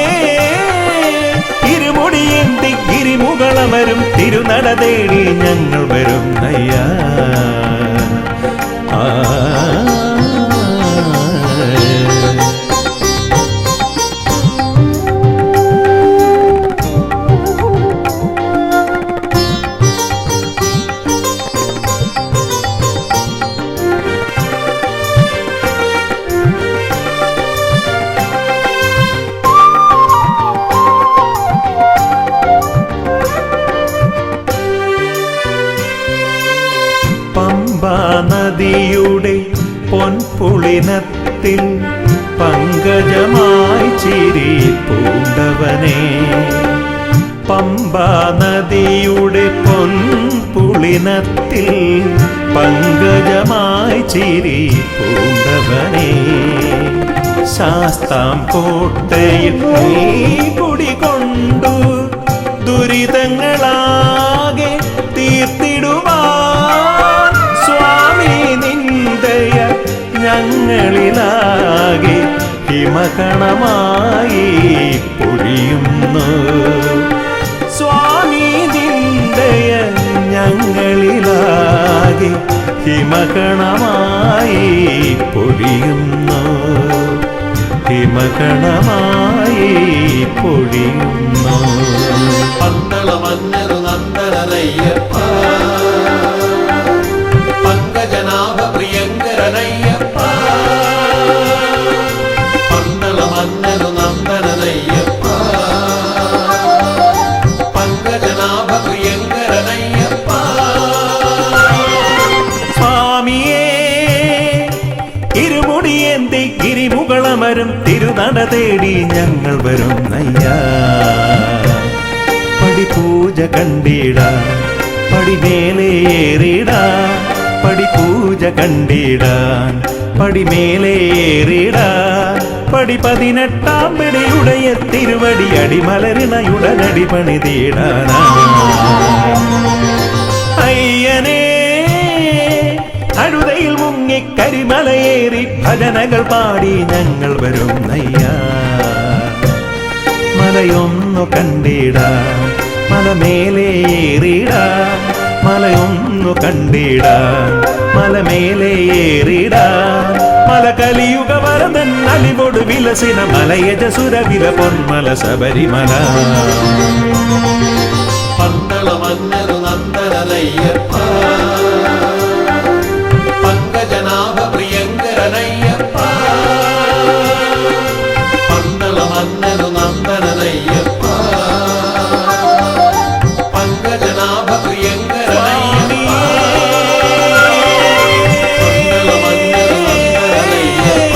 ഇരുമുടിയേന്തി ഗിരിമുകളമരും തിരുനട തേടി ഞങ്ങൾ വരുന്നയ്യാ പമ്പാ നദിയുടെ പൊൻപുളിനത്തിൽ പങ്കജമായി ചിരി പൂണ്ടവനേ പമ്പാ നദിയുടെ പൊൻപുളിനത്തിൽ പങ്കജമായി ചിരി പൂണ്ടവനേ ശാസ്താം കോട്ടയിൽ നീ കുടികൊണ്ടു ദുരിതങ്ങളാകെ തീർത്തിടുവാൻ സ്വാമി നിന്ദയ ഞങ്ങളിലാകെ ഹിമകണമായി പൊഴിയുന്നു സ്വാമി നിന്ദയ ഞങ്ങളിലാകെ ഹിമകണമായി പൊഴിയുന്നു ഹിമകണമായി പൊഴിയുന്നു പന്തള മന്നരു നന്ദനയ്യപ്പ പങ്കജനാഭ പ്രിയങ്കരനയ്യപ്പ പന്തള മന്നരു നന്ദനയ്യപ്പ പങ്കജനാഭ പ്രിയങ്കര തേടി ഞങ്ങൾ വരുന്നയ്യ. പടിപൂജ കണ്ടിടാൻ പടിമേലേറിടാൻ, പടിപൂജ കണ്ടിടാൻ പടിമേലേറിടാൻ, പടി 18 പടിയുടയ തിരുവടി അടിമലരിണയുടനടി പണിതീടാനാ. അയ്യനേ അഴുതയിൽ മുങ്ങി കരിമലയേറി ഭജനകൾ പാടി ഞങ്ങൾ വരുന്നയ്യ. മലയൊന്നു കണ്ടിടാൻ മലമേലേറിടാൻ, മലയൊന്നു കണ്ടിടാൻ മലമേലേറിടാൻ, മല കലിയുഗ വരദൻ അലിവോട് വിലസിന മലയജസുരവില പൊന്മല ശബരിമല. പന്തള മന്നരു നന്ദനയ്യപ്പ, പങ്കജനാഭ പ്രിയങ്കരനയ്യപ്പ. പന്തള മന്നരു നന്ദനയ്യപ്പ, പങ്കജനാഭ പ്രിയങ്കരനയ്യപ്പ. പന്തള മന്നരു നന്ദനയ്യപ്പ,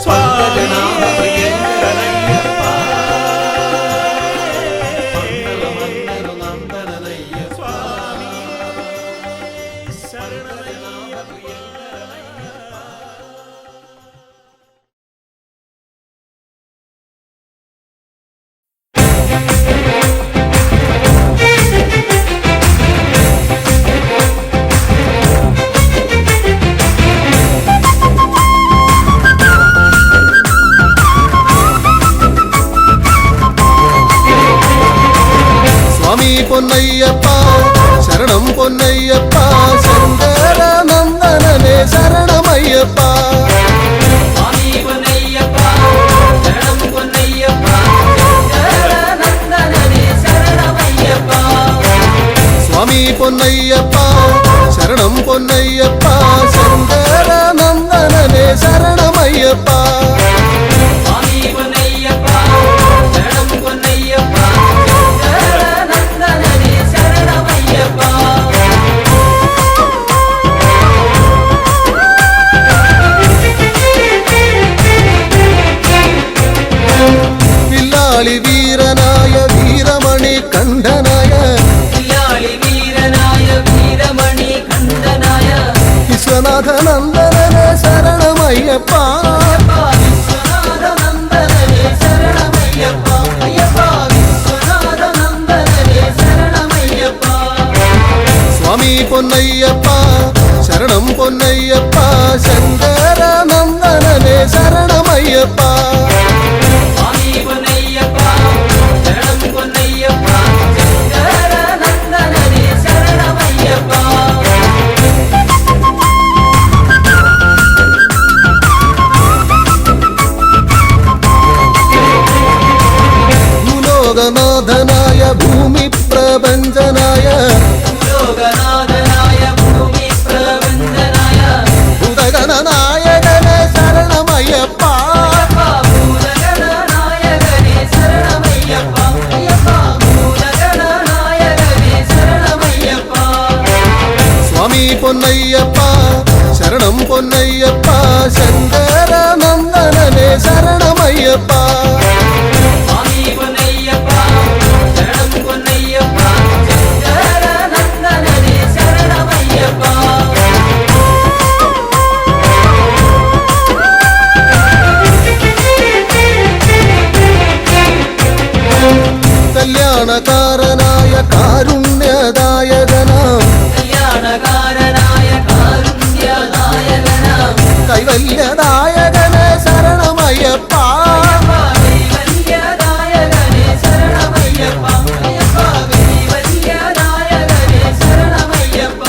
പങ്കജനാഭ പ്രിയങ്കരനയ്യപ്പ. പന്തള മന്നരു നന്ദനയ്യപ്പ, പങ്കജനാഭ പ്രിയങ്കരനയ്യപ്പ. സ്വാമി പൊന്നയ്യപ്പ ശരണം പൊന്നയ്യപ്പ, ശങ്കര നന്ദനനെ ശരണമയ്യപ്പ. സ്വാമി പൊന്നയ്യപ്പ ശരണം പൊന്നയ്യപ്പ, ശങ്കര നന്ദനനെ ശരണമയ്യപ്പ. സ്വാമി പൊന്നയ്യപ്പ ശരണം പൊന്നയ്യപ്പ, ശങ്കര നന്ദനനെ ശരണമയ്യപ്പ. സ്വാമി പൊന്നയ്യപ്പ ശരണം പൊന്നയ്യപ്പ, ശങ്കര നന്ദനനെ ശരണമയ്യപ്പ. വില്ലാളി വീരനായ വീരമണി കണ്ഠനായ വില്ലാളി വീരനായ വീരമണി കണ്ഠനായ വിശ്വനാഥ നന്ദനനെ ശരണമയ്യപ്പ. വിശ്വനാഥ നന്ദനനെ ശരണമയ്യപ്പ. അയ്യപ്പ വിശ്വനാഥ നന്ദനനെ ശരണമയ്യപ്പ. സ്വാമി പൊന്നയ്യപ്പ ശരണം പൊന്നയ്യപ്പ, ശങ്കര നന്ദനനെ ശരണമയ്യപ്പ. സ്വാമി പൊന്നയ്യപ്പ ശരണം പൊന്നയ്യപ്പ, ശങ്കര നന്ദനനെ ശരണമയ്യപ്പ. ഭൂലോകനാഥനായ ഭൂമി പ്രപഞ്ചനായ ലോകനാഥനായ ഭൂമി പ്രപഞ്ചനായ ഭൂതഗണനായകനെ ശരണമയ്യപ്പ. ഭൂതഗണനായകനെ ശരണമയ്യപ്പ. അയ്യപ്പ ഭൂതഗണനായകനെ ശരണമയ്യപ്പ. സ്വാമി പൊന്നയ്യപ്പ ശരണം പൊന്നയ്യപ്പ, ശങ്കര നന്ദനനെ ശരണമയ്യപ്പ. സ്വാമി പൊന്നയ്യപ്പ ശരണം പൊന്നയ്യപ്പ, ശങ്കര നന്ദനനെ ശരണമയ്യപ്പ. കല്യാണകാരനായ കാരുണ്യദായകനാം കല്യാണകാരനായ കാരുണ്യനായകനാം കൈവല്യദായകനെ ശരണമയ്യപ്പ. കൈവല്യദായകനെ ശരണമയ്യപ്പ. അയ്യപ്പ കൈവല്യദായകനെ ശരണമയ്യപ്പ.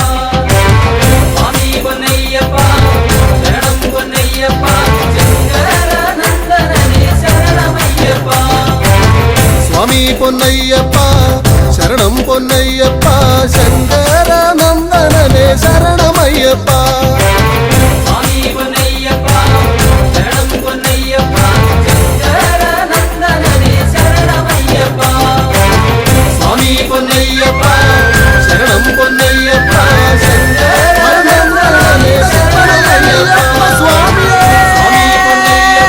സ്വാമി പൊന്നയ്യപ്പ ശരണം പൊന്നയ്യപ്പ, ശങ്കര നന്ദനനെ ശരണമയ്യപ്പ. സ്വാമി പൊന്നയ്യപ്പ ശരണം പൊന്നയ്യപ്പ, ശങ്കര നന്ദനനെ ശരണമയ്യപ്പ. സ്വാമി പൊന്നയ്യപ്പ ശരണം പൊന്നയ്യപ്പ, ശങ്കര നന്ദനനെ ശരണമയ്യപ്പ. സ്വാമി പൊന്നയ്യപ്പ ശരണം പൊന്നയ്യപ്പ, ശങ്കര നന്ദനനെ ശരണമയ്യപ്പ. സ്വാമിയേ. സ്വാമി പൊന്നയ്യപ്പ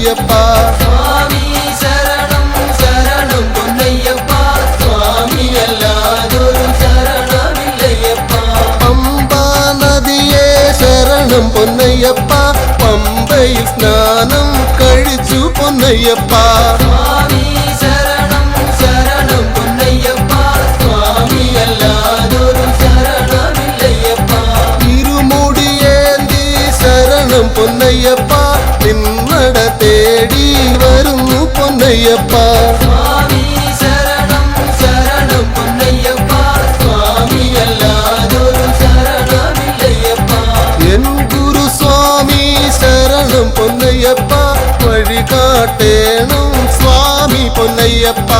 പൊന്നയ്യപ്പ സ്വാമി ശരണം ശരണം പൊന്നയ്യപ്പ സ്വാമി അല്ലാതൊരു ശരണമില്ലയ്യപ്പ പമ്പാ നദിയെ ശരണം പൊന്നയ്യപ്പ പമ്പയിൽ സ്നാനം കഴിച്ചു പൊന്നയ്യപ്പ സ്വാമി ശരണം ശരണം പൊന്നയ്യപ്പ സ്വാമി അല്ലാതൊരു ശരണമില്ലയ്യപ്പ ഇരുമുടിയേന്തി ശരണം പൊന്നയ്യപ്പ നിന്നട തേടി വരുന്നു പൊന്നയ്യപ്പ സ്വാമി ശരണം ശരണം പൊന്നയ്യപ്പ സ്വാമി അല്ലാതൊരു ശരണമില്ലയ്യപ്പ എൻ ഗുരുസ്വാമി ശരണം പൊന്നയ്യപ്പ വഴി കാട്ടേണം സ്വാമി പൊന്നയ്യപ്പ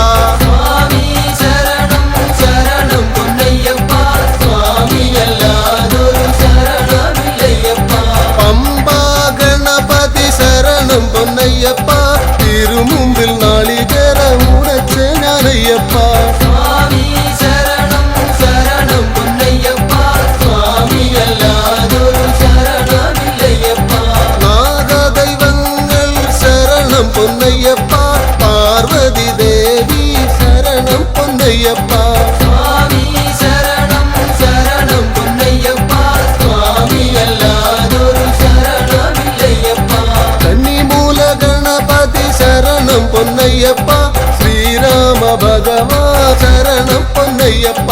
സ്വാമി ശരണം ശരണം പൊന്നയ്യപ്പ സ്വാമി അല്ലാതൊരു ശരണമില്ലയ്യപ്പ പമ്പാ ഗണപതി ശരണം പൊന്നയ്യപ്പ തിരുമുമ്പിൽ നാളികേരമുടച്ച ഞാനയ്യപ്പ സ്വാമി ശരണം ശരണം പൊന്നയ്യപ്പ സ്വാമി അല്ലാതൊരു ശരണമില്ലയ്യപ്പ നാഗദൈവങ്ങൾ ശരണം പൊന്നയ്യപ്പ പാർവതി ദേവി ശരണം പൊന്നയ്യപ്പ സ്വാമി ശരണം ശരണം പൊന്നയ്യപ്പ സ്വാമി അല്ലാതൊരു ശരണമില്ലയ്യപ്പ കന്നിമൂല ഗണപതി ശരണം പൊന്നയ്യപ്പ ശ്രീരാമ ഭഗവാ ശരണം പൊന്നയ്യപ്പ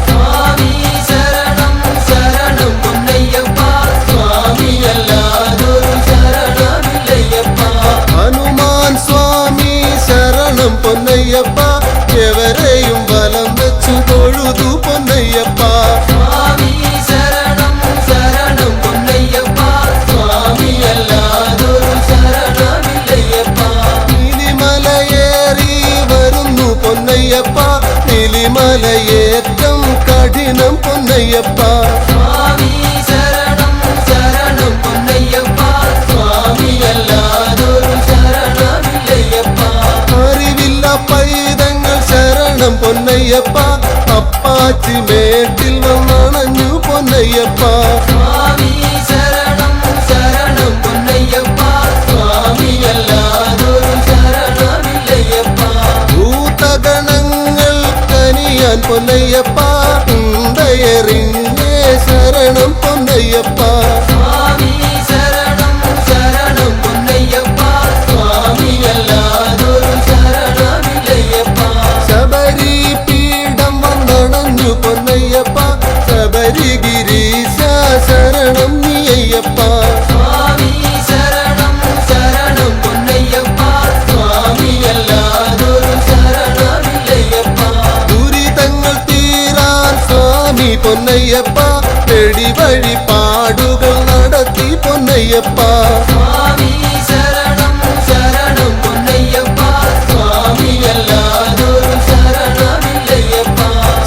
സ്വാമി ശരണം ശരണം പൊന്നയ്യപ്പ സ്വാമി അല്ലാതൊരു ശരണമില്ലയ്യപ്പ ഹനുമാൻ സ്വാമി ശരണം പൊന്നയ്യപ്പ എവരെയും വലം വെച്ചു തൊഴുതു പൊന്നയ്യപ്പ സ്വാമി ശരണം ശരണം പൊന്നയ്യപ്പ സ്വാമി അല്ലാതൊരു ശരണമില്ലയ്യപ്പ നീലിമലയേറി വരുന്നു പൊന്നയ്യപ്പ നീലിമലയേറ്റം കഠിനം പൊന്നയ്യപ്പ സ്വാമി ശരണം ശരണം പൊന്നയ്യപ്പ സ്വാമി അല്ലാതൊരു ശരണമില്ലയ്യപ്പ അറിവില്ല പൈതങ്ങൾ ശരണം പൊന്നയ്യപ്പ അപ്പാച്ചി മേട്ടിൽ വന്നണഞ്ഞു പൊന്നയ്യപ്പ സ്വാമി ശരണം ശരണം പൊന്നയ്യപ്പ സ്വാമി അല്ലാതൊരു ശരണമില്ലയ്യപ്പ ഭൂതഗണങ്ങൾ കനിയാൻ പൊന്നയ്യപ്പ ഉണ്ടയറിഞ്ഞേ ശരണം പൊന്നയ്യപ്പ സ്വാമി ശരണം ശരണം പൊന്നയ്യപ്പ സ്വാമി അല്ലാതൊരു ശരണമില്ലയ്യപ്പ ശബരി പീഠം വന്നണഞ്ഞു പൊന്നയ്യപ്പ ശബരിഗിരീശ ശരണം നീയയ്യപ്പ സ്വാമി ശരണം ശരണം പൊന്നയ്യപ്പ സ്വാമി അല്ലാതൊരു ശരണമില്ലയ്യപ്പ ദുരിതങ്ങൾ തീരാൻ സ്വാമി പൊന്നയ്യപ്പ വെടി വഴി പാടുകൾ നടത്തി പൊന്നയ്യപ്പ സ്വാമി ശരണം ശരണം പൊന്നയ്യപ്പ സ്വാമി അല്ലാതൊരു ശരണമില്ലയ്യപ്പ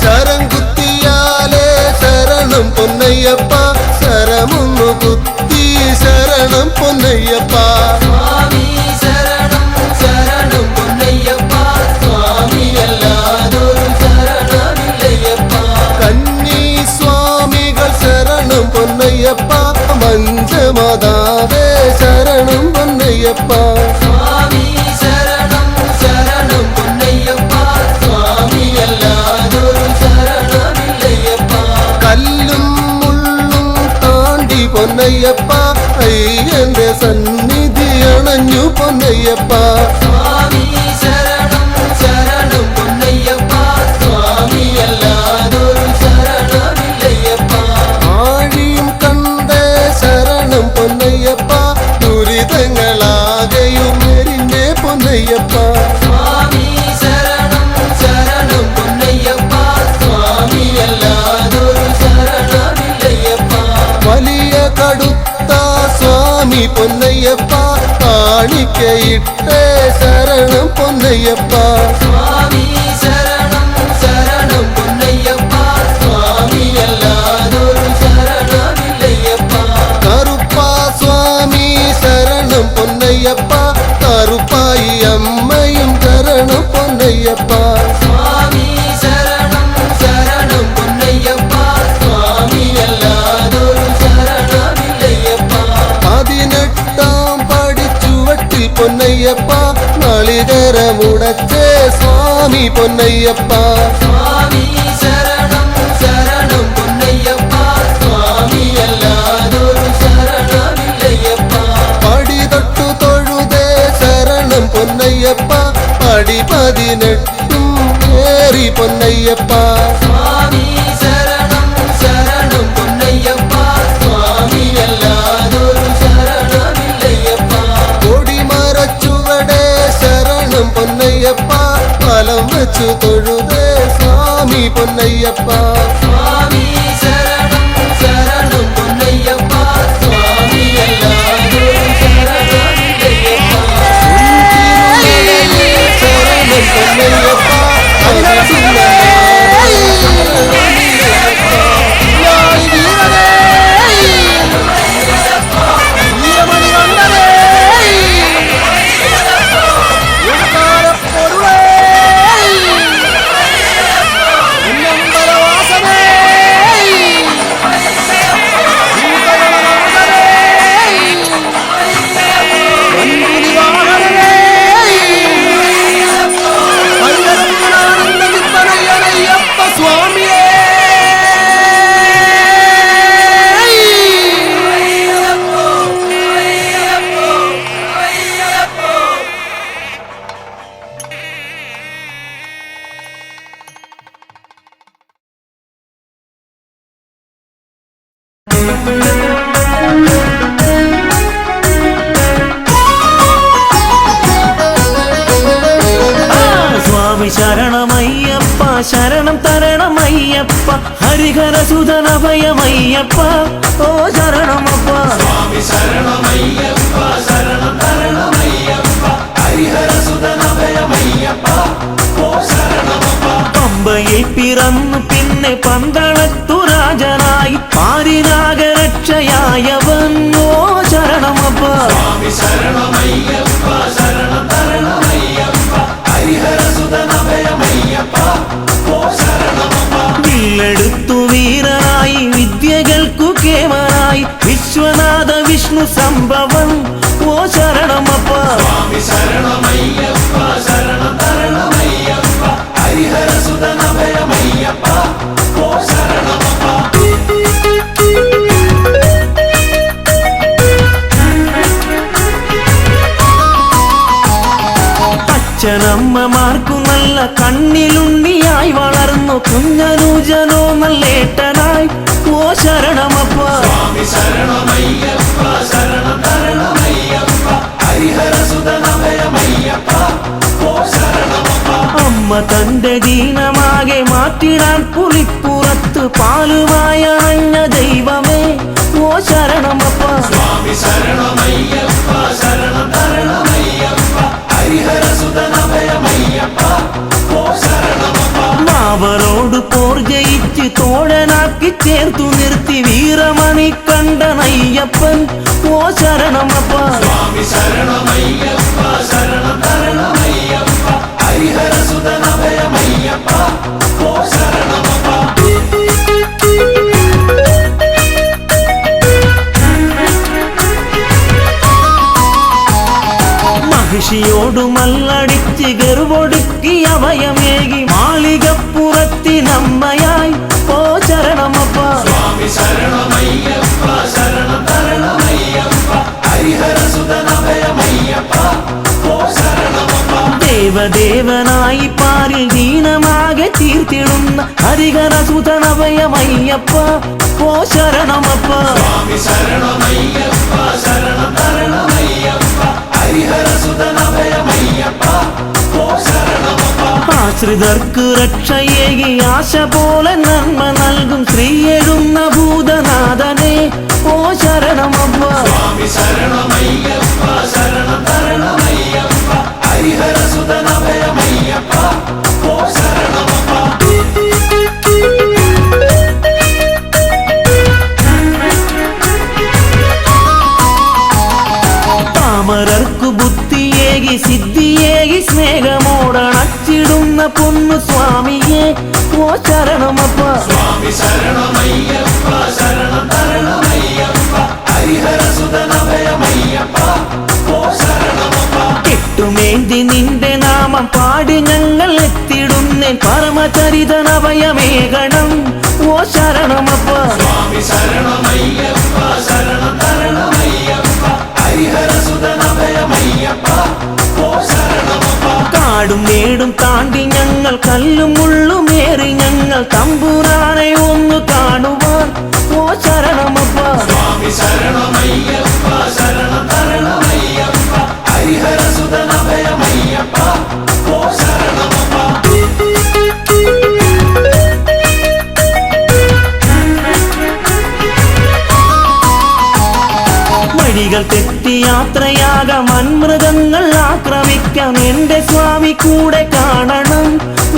ശരം കുത്തിയാലേ ശരണം പൊന്നയ്യപ്പ ശരമൊന്നു കുത്തി ശരണം പൊന്നയ്യപ്പ സ്വാമി ശരണം ശരണം പൊന്നയ്യപ്പ സ്വാമി അല്ലാതൊരു ശരണമില്ലയ്യപ്പ കന്നി സ്വാമികൾ ശരണം പൊന്നയ്യപ്പ മഞ്ചമതാവേ ശരണം പൊന്നയ്യപ്പ സ്വാമി ശരണം ശരണം പൊന്നയ്യപ്പ സ്വാമി അല്ലാതൊരു ശരണമില്ലയ്യപ്പ കല്ലും മുള്ളും താണ്ടി പൊന്നയ്യപ്പ അയ്യന്റെ സന്നിധി അണഞ്ഞു പൊന്നയ്യപ്പ സ്വാമി ശരണം ശരണം പൊന്നയ്യപ്പ സ്വാമി അല്ലാതൊരു ശരണമില്ലയ്യപ്പ ആഴിയും കണ്ടേ ശരണം പൊന്നയ്യപ്പ ദുരിതങ്ങളാകെയും എരിഞ്ഞേ പൊന്നയ്യപ്പ സ്വാമി ശരണം ശരണം പൊന്നയ്യപ്പ സ്വാമി അല്ലാതൊരു ശരണമില്ലയ്യപ്പ വലിയ കടുത്ത സ്വാമി പൊന്നയ്യപ്പ കാണിക്കയിട്ടേ ശരണം പൊന്നയ്യപ്പ സ്വാമി ശരണം ശരണം പൊന്നയ്യപ്പ സ്വാമി അല്ലാതൊരു ശരണമില്ലയ്യപ്പ കറുപ്പ സ്വാമി ശരണം പൊന്നയ്യപ്പ കറുപ്പായി അമ്മയും ശരണം പൊന്നയ്യപ്പ സ്വാമി ശരണം ശരണം പൊന്നയ്യപ്പ സ്വാമി അല്ലാതൊരു ശരണമില്ലയ്യപ്പ 18 പടി ചുവട്ടിൽ പൊന്നയ്യപ്പ പൊന്നയ്യപ്പ നാളികേരമുടച്ചേ സ്വാമി പൊന്നയ്യപ്പ സ്വാമി ശരണം ശരണം പൊന്നയ്യപ്പ സ്വാമിയല്ലാതൊരു ശരണമില്ലയ്യപ്പ പടി തൊട്ടു തൊഴുതേ ശരണം പൊന്നയ്യപ്പ പടി 18 ഏറി പൊന്നയ്യപ്പ സ്വാമി ശരണം ശരണം പൊന്നയ്യപ്പ സ്വാമിയല്ലാതൊരു ശരണമില്ലയ്യപ്പ കൊടിമരച്ചുവടേ ശരണം പൊന്നയ്യപ്പ ഫലം വെച്ചു തൊഴുതേ സ്വാമി പൊന്നയ്യപ്പ സ്വാമി ശരണം ശരണം പൊന്നയ്യപ്പ സ്വാമിയല്ലാതൊരു ശരണമില്ലയ്യപ്പ ശരണം പൊന്നയ്യപ്പ സ്വാമി ശരണമയ്യപ്പ ശരണം തരണമയ്യപ്പ ഹരിഹരസുതനഭയമയ്യപ്പ ഓ ശരണമപ്പ സ്വാമി ശരണമയ്യപ്പ ശരണം തരണമയ്യപ്പ ഹരിഹരസുതനഭയമയ്യപ്പ ഓ ശരണമപ്പ പമ്പയിൽ പിറന്നു പിന്നെ പന്തളത്തു രാജനായി പാരിനാഗരക്ഷയായവൻ ഓ ശരണമപ്പ സ്വാമി ശരണമയ്യപ്പ ശരണം തരണമയ്യപ്പ ഹരിഹരസുതനഭയമയ്യപ്പ ഓ ശരണമപ്പ വില്ലെടുത്തു വീരനായി വിദ്യകൾക്കു കേമനായി വിശ്വനാഥ വിഷ്ണു സംഭവം ഓ ശരണമപ്പ സ്വാമി ശരണമയ്യപ്പ ശരണം തരണമയ്യപ്പ ഹരിഹരസുതനഭയമയ്യപ്പ ഓ ശരണമപ്പ അച്ഛനമ്മമാർക്കു നല്ല കണ്ണിലുണ്ണിയായി വളർന്നു കുഞ്ഞനൂജനോ നല്ലേട്ടനായി ഓ ശരണമപ്പ സ്വാമി ശരണമയ്യപ്പ ശരണം തരണമയ്യപ്പ ഹരിഹരസുതനഭയമയ്യപ്പ ഓ ശരണമപ്പ അമ്മ തന്റെ ദീനമാകെ മാറ്റിടാൻ പുലിപ്പുറത്ത് പാലുമായ അഞ്ഞ ദൈവമേ ഓ ശരണമപ്പ സ്വാമി ശരണമയ്യപ്പ ശരണം തരണമയ്യപ്പ ഹരിഹരസുതനഭയമയ്യപ്പ ഓ ശരണമപ്പ മാവരോട് പോർ ജയിച്ച് തോഴനാക്കി ചേർത്തു നിർത്തി വീരമണി കണ്ടനയ്യപ്പൻ ഓ ശരണമപ്പ സ്വാമി ശരണമയ്യപ്പ ശരണം തരണമയ്യപ്പ ഹരിഹരസുതനഭയമയ്യപ്പ ഓ ശരണമപ്പ മഹിഷിയോടു മല്ലടിച്ച് ഗർവൊടുക്കി അഭയമേകി മാളികപ്പുറത്തിനമ്മയായി ഓ ശരണമപ്പ സ്വാമി ശരണമയ്യപ്പ ശരണം തരണമയ്യപ്പ ഹരിഹരസുതനഭയമയ്യപ്പ ഓ ശരണമപ്പ ദേവദേവനായി പാരിൽ ദീനമാകെ തീർത്തിടുന്ന ഹരിഹരസുതനഭയമയ്യപ്പ ഓ ശരണമപ്പ സ്വാമി ശരണമയ്യപ്പ ശരണം തരണമയ്യപ്പ ഹരിഹരസുതനഭയമയ്യപ്പ ഓ ശരണമപ്പ ആശ്രിതർക്ക് രക്ഷയേകി ആശ പോലെ നന്മ നൽകും ശ്രീയെഴുന്ന ഭൂതനാഥനെ ഓ ശരണമപ്പ സ്വാമി ശരണമയ്യപ്പ ശരണം തരണമയ്യപ്പ ഹരിഹരസുതനഭയമയ്യപ്പ ഓ ശരണമപ്പ പാമരർക്കു ബുദ്ധിയേകി സിദ്ധിയേകി സ്നേഹമോടണച്ചിടുന്ന പൊന്നു സ്വാമിയെ ഓ ശരണമപ്പ സ്വാമി ശരണമയ്യപ്പ ശരണം തരണമയ്യപ്പ ഹരിഹരസുതനഭയമയ്യപ്പ ഓ ശരണമപ്പ ചൊല്ലി നിന്റെ നാമം പാടി ഞങ്ങൾ എത്തിടുന്നേ പരമചരിതനഭയമേകണം ഓ ശരണമപ്പ സ്വാമി ശരണമയ്യപ്പ ശരണം തരണമയ്യപ്പ ഹരിഹരസുതനഭയമയ്യപ്പ ഓ ശരണമപ്പ കാടും മേടും താണ്ടി ഞങ്ങൾ കല്ലും മുള്ളുമേറി ഞങ്ങൾ തമ്പുരാനെ ഒന്ന് കാണുവാൻ ഓ ശരണമപ്പ സ്വാമി ശരണമയ്യപ്പ ശരണം തരണമയ്യപ്പ ഹരിഹരസുതനഭയമയ്യപ്പ ഓ ശരണമപ്പ വഴികൾ തെറ്റി യാത്രയാകാം വൻമൃഗങ്ങൾ ആക്രമിക്കാം എന്റെ സ്വാമി കൂടെ കാണണം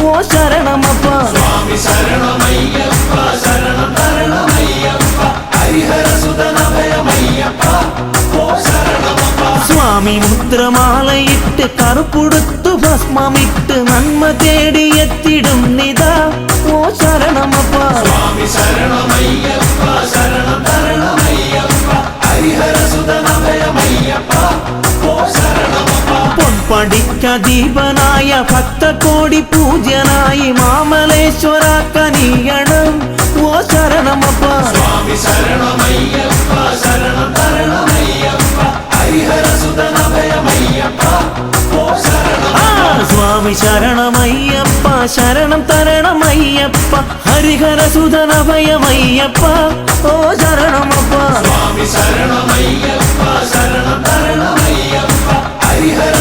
ഓ ശരണമപ്പ സ്വാമി ശരണമയ്യപ്പ ശരണം തരണമയ്യപ്പ ഹരിഹരസുതനഭയമയ്യപ്പ ഓ ശരണമപ്പ സ്വാമി മുദ്രമാലയിട്ട് കറുപ്പുടുത്തു ഭസ്മമിട്ട് നന്മ തേടി എത്തിടും നിതാ ഓ ശരണമപ്പ സ്വാമി ശരണമയ്യപ്പ ശരണം തരണമയ്യപ്പ ഹരിഹരസുതനഭയമയ്യപ്പ ഓ ശരണമപ്പ പൊൻപടിക്ക ദീപനായ ഭക്തകോടി പൂജ്യനായി മാമലേശ്വര കനിയണം ഓ ശരണമപ്പ സ്വാമി ശരണമയ്യപ്പ ശരണം തരണമയ്യപ്പ ഹരിഹരസുതനഭയമയ്യപ്പ ഓ ശരണമപ്പ സ്വാമി ശരണമയ്യപ്പ ശരണം തരണമയ്യപ്പ ഹരിഹരസുതനഭയമയ്യപ്പ ഓ ശരണമപ്പ സ്വാമി ശരണമയ്യപ്പ ശരണം തരണമയ്യപ്പ ഹരിഹര